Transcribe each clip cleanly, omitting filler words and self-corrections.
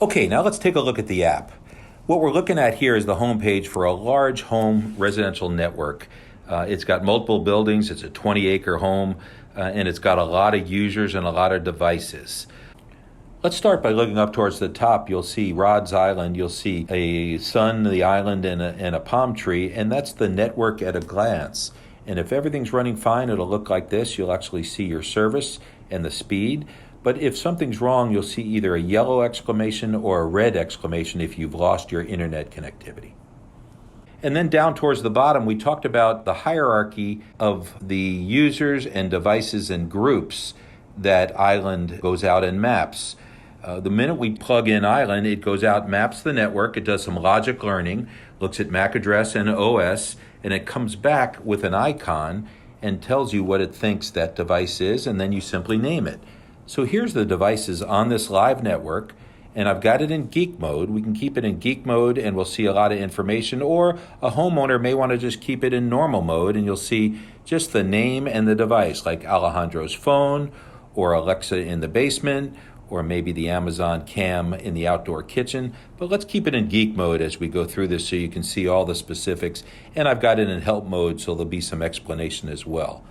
Okay, now let's take a look at the app. What we're looking at here is the home page for a large home residential network. It's got multiple buildings, it's a 20-acre home, and it's got a lot of users and a lot of devices. Let's start by looking up towards the top. You'll see Rod's Island, you'll see a sun, the island, and a palm tree, and that's the network at a glance. And if everything's running fine, it'll look like this. You'll actually see your service and the speed. But if something's wrong, you'll see either a yellow exclamation or a red exclamation if you've lost your internet connectivity. And then down towards the bottom, we talked about the hierarchy of the users and devices and groups that Island goes out and maps. The minute we plug in Island, it goes out, maps the network, it does some logic learning, looks at MAC address and OS, and it comes back with an icon and tells you what it thinks that device is, and then you simply name it. So here's the devices on this live network, and I've got it in geek mode. We can keep it in geek mode and we'll see a lot of information, or a homeowner may want to just keep it in normal mode and you'll see just the name and the device, like Alejandro's phone, or Alexa in the basement, or maybe the Amazon Cam in the outdoor kitchen. But let's keep it in geek mode as we go through this so you can see all the specifics. And I've got it in help mode, so there'll be some explanation as well.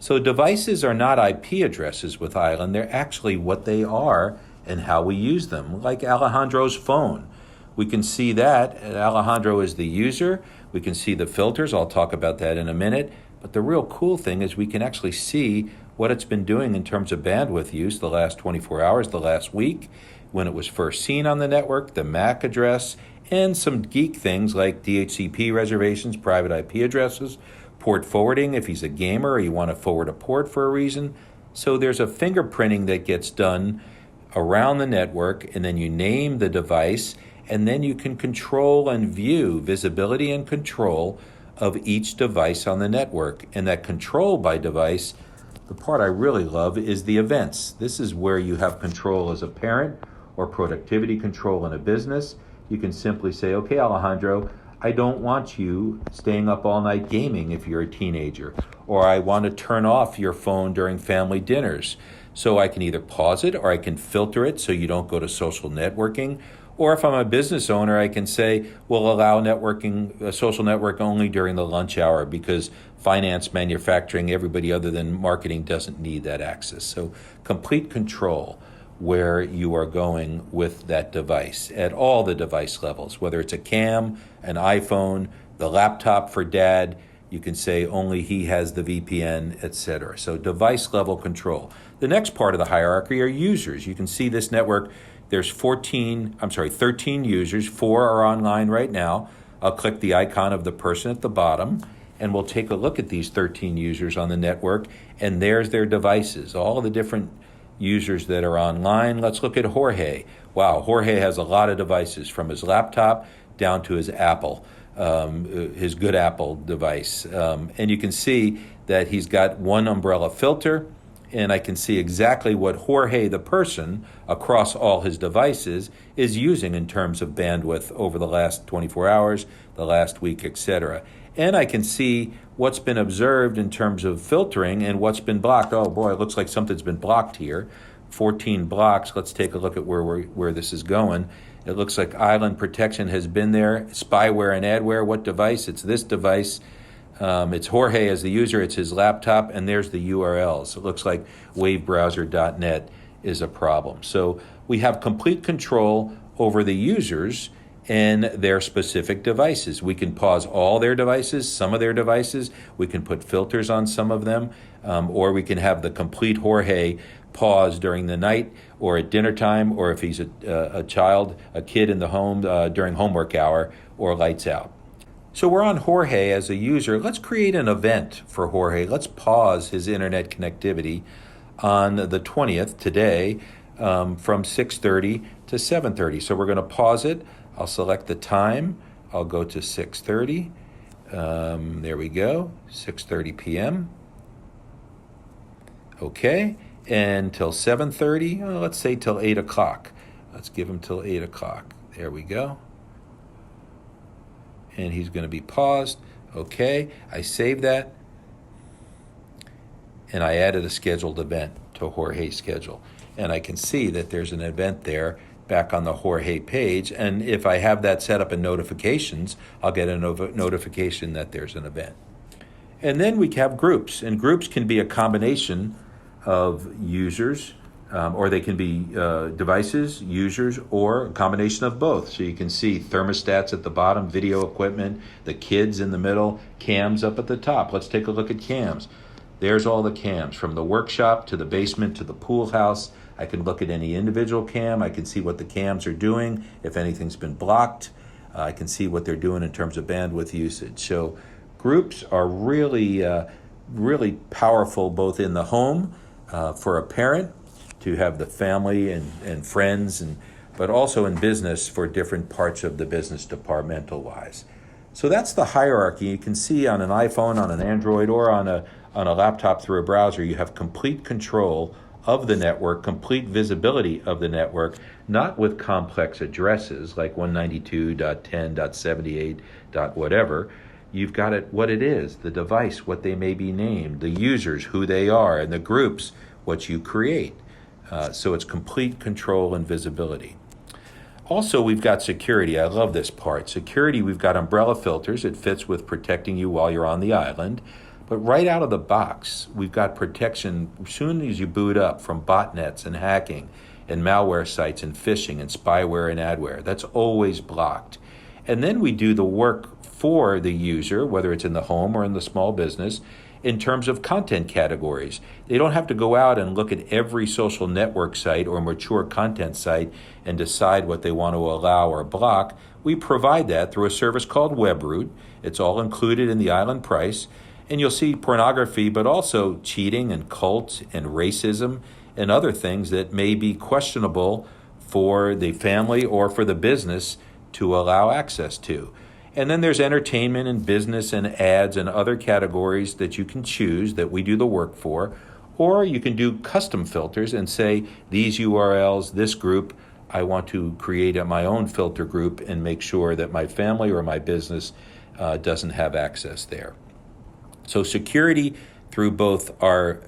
So devices are not IP addresses with Island. They're actually what they are and how we use them, like Alejandro's phone. We can see that Alejandro is the user. We can see the filters. I'll talk about that in a minute. But the real cool thing is we can actually see what it's been doing in terms of bandwidth use the last 24 hours, the last week, when it was first seen on the network, the MAC address, and some geek things like DHCP reservations, private IP addresses, port forwarding if he's a gamer or you want to forward a port for a reason. So there's a fingerprinting that gets done around the network, and then you name the device, and then you can control and view visibility and control of each device on the network. And that control by device, the part I really love is the events. This is where you have control as a parent or productivity control in a business. You can simply say, okay, Alejandro, I don't want you staying up all night gaming if you're a teenager, or I want to turn off your phone during family dinners. So I can either pause it or I can filter it so you don't go to social networking. Or if I'm a business owner, I can say, we'll allow networking, social network only during the lunch hour because finance, manufacturing, everybody other than marketing doesn't need that access. So complete control where you are going with that device at all the device levels, whether it's a cam, an iPhone, the laptop for dad, you can say only he has the VPN, etc. So device level control. The next part of the hierarchy are users. You can see this network, there's 13 users, 4 are online right now. I'll click the icon of the person at the bottom, and we'll take a look at these 13 users on the network, and there's their devices, all the different users that are online. Let's look at Jorge. Wow, Jorge has a lot of devices, from his laptop down to his Apple, his good Apple device. And you can see that he's got one umbrella filter, and I can see exactly what Jorge, the person, across all his devices is using in terms of bandwidth over the last 24 hours, the last week, etc. And I can see what's been observed in terms of filtering and what's been blocked. Oh boy, it looks like something's been blocked here. 14 blocks. Let's take a look at where this is going. It looks like Island protection has been there. Spyware and adware. What device? It's this device. It's Jorge as the user. It's his laptop, and there's the URLs. It looks like wavebrowser.net is a problem. So we have complete control over the users and their specific devices. We can pause all their devices, some of their devices. We can put filters on some of them, or we can have the complete Jorge pause during the night or at dinner time, or if he's a kid in the home during homework hour or lights out. So we're on Jorge as a user. Let's create an event for Jorge. Let's pause his internet connectivity on the 20th today from 6:30 to 7:30. So we're going to pause it. I'll select the time. I'll go to 6:30. There we go, 6:30 p.m. Okay, and till 7:30, let's say till 8 o'clock. Let's give him till 8 o'clock. There we go. And he's going to be paused. Okay, I saved that. And I added a scheduled event to Jorge's schedule. And I can see that there's an event there back on the Jorge page. And if I have that set up in notifications, I'll get a notification that there's an event. And then we have groups, and groups can be a combination of users, or they can be devices, users, or a combination of both. So you can see thermostats at the bottom, video equipment, the kids in the middle, cams up at the top. Let's take a look at cams. There's all the cams, from the workshop to the basement to the pool house. I can look at any individual cam. I can see what the cams are doing, if anything's been blocked. I can see what they're doing in terms of bandwidth usage. So groups are really, really powerful, both in the home for a parent to have the family and friends, but also in business for different parts of the business departmental-wise. So that's the hierarchy. You can see on an iPhone, on an Android, or on a laptop through a browser, you have complete control of the network, complete visibility of the network, not with complex addresses like 192.10.78. whatever. You've got it what it is, the device, what they may be named, the users, who they are, and the groups, what you create. So it's complete control and visibility. Also, we've got security. I love this part. Security, we've got umbrella filters. It fits with protecting you while you're on the island. But right out of the box, we've got protection as soon as you boot up from botnets and hacking and malware sites and phishing and spyware and adware. That's always blocked. And then we do the work for the user, whether it's in the home or in the small business, in terms of content categories. They don't have to go out and look at every social network site or mature content site and decide what they want to allow or block. We provide that through a service called WebRoot. It's all included in the island price. And you'll see pornography, but also cheating and cult and racism and other things that may be questionable for the family or for the business to allow access to. And then there's entertainment and business and ads and other categories that you can choose that we do the work for. Or you can do custom filters and say, these URLs, this group, I want to create my own filter group and make sure that my family or my business doesn't have access there. So security through both our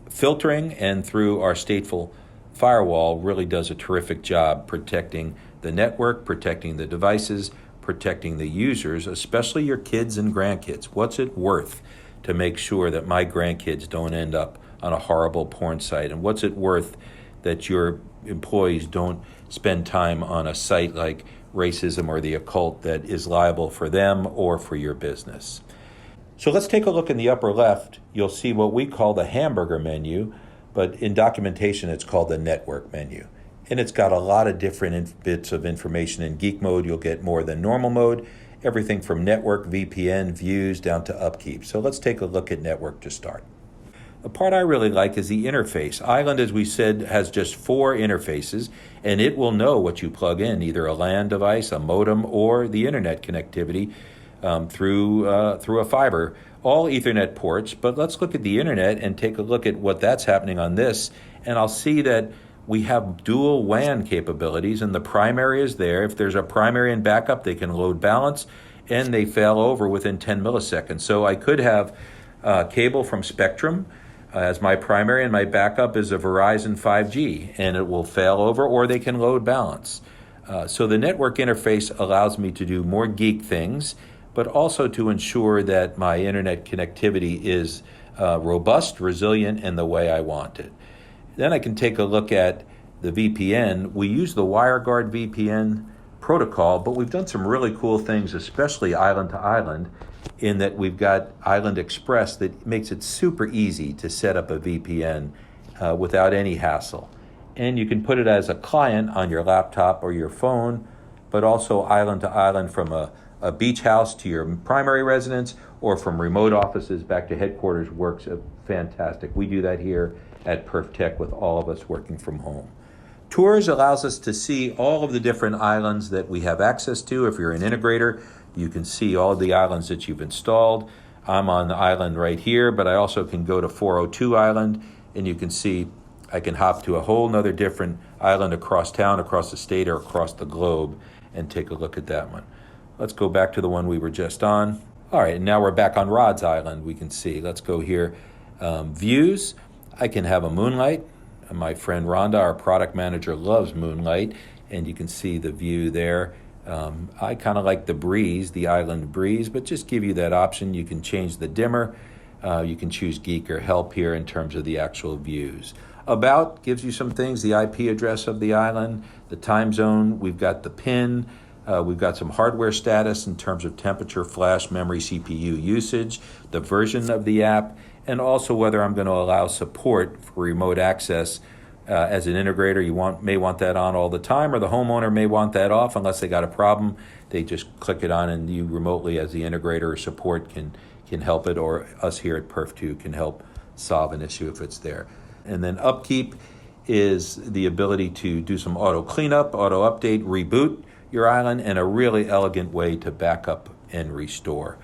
filtering and through our stateful firewall really does a terrific job protecting the network, protecting the devices, protecting the users, especially your kids and grandkids. What's it worth to make sure that my grandkids don't end up on a horrible porn site? And what's it worth that your employees don't spend time on a site like racism or the occult that is liable for them or for your business? So let's take a look in the upper left. You'll see what we call the hamburger menu, but in documentation it's called the network menu. And it's got a lot of different bits of information. In geek mode, you'll get more than normal mode, everything from network, VPN, views, down to upkeep. So let's take a look at network to start. The part I really like is the interface. Island, as we said, has just 4 interfaces, and it will know what you plug in, either a LAN device, a modem, or the internet connectivity through a fiber, all Ethernet ports. But let's look at the internet and take a look at what that's happening on this, and I'll see that we have dual-WAN capabilities, and the primary is there. If there's a primary and backup, they can load balance, and they fail over within 10 milliseconds. So I could have cable from Spectrum as my primary, and my backup is a Verizon 5G, and it will fail over, or they can load balance. So the network interface allows me to do more geek things, but also to ensure that my internet connectivity is robust, resilient, and the way I want it. Then I can take a look at the VPN. We use the WireGuard VPN protocol, but we've done some really cool things, especially island to island, in that we've got Island Express that makes it super easy to set up a VPN without any hassle. And you can put it as a client on your laptop or your phone, but also island to island from a beach house to your primary residence, or from remote offices back to headquarters works fantastic. We do that here at Perf Tech with all of us working from home. Tours allows us to see all of the different islands that we have access to. If you're an integrator, you can see all of the islands that you've installed. I'm on the island right here, but I also can go to 402 Island, and you can see I can hop to a whole nother different island across town, across the state, or across the globe, and take a look at that one. Let's go back to the one we were just on. All right, and now we're back on Rod's Island. We can see, let's go here. Views, I can have a moonlight. My friend Rhonda, our product manager, loves moonlight. and you can see the view there. I kind of like the breeze, the island breeze, but just give you that option. You can change the dimmer. You can choose geek or help here in terms of the actual views. About gives you some things, the IP address of the island, the time zone. We've got the PIN. We've got some hardware status in terms of temperature, flash, memory, CPU usage, the version of the app, and also whether I'm going to allow support for remote access. As an integrator, you may want that on all the time, or the homeowner may want that off unless they got a problem. They just click it on, and you remotely, as the integrator or support, can help it, or us here at Perf2 can help solve an issue if it's there. And then upkeep is the ability to do some auto cleanup, auto update, reboot your island, and a really elegant way to back up and restore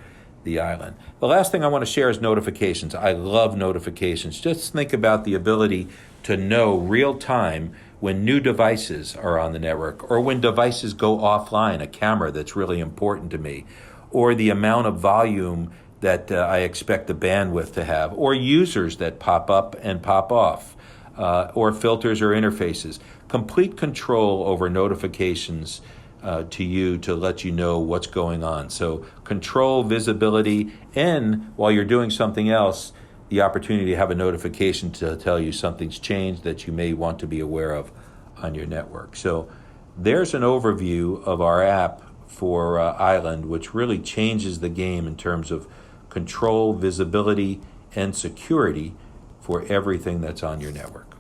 the island. The last thing I want to share is notifications. I love notifications. Just think about the ability to know real time when new devices are on the network, or when devices go offline, a camera that's really important to me, or the amount of volume that I expect the bandwidth to have, or users that pop up and pop off, or filters or interfaces. Complete control over notifications to you to let you know what's going on. So control, visibility, and while you're doing something else, the opportunity to have a notification to tell you something's changed that you may want to be aware of on your network. So there's an overview of our app for Island, which really changes the game in terms of control, visibility, and security for everything that's on your network.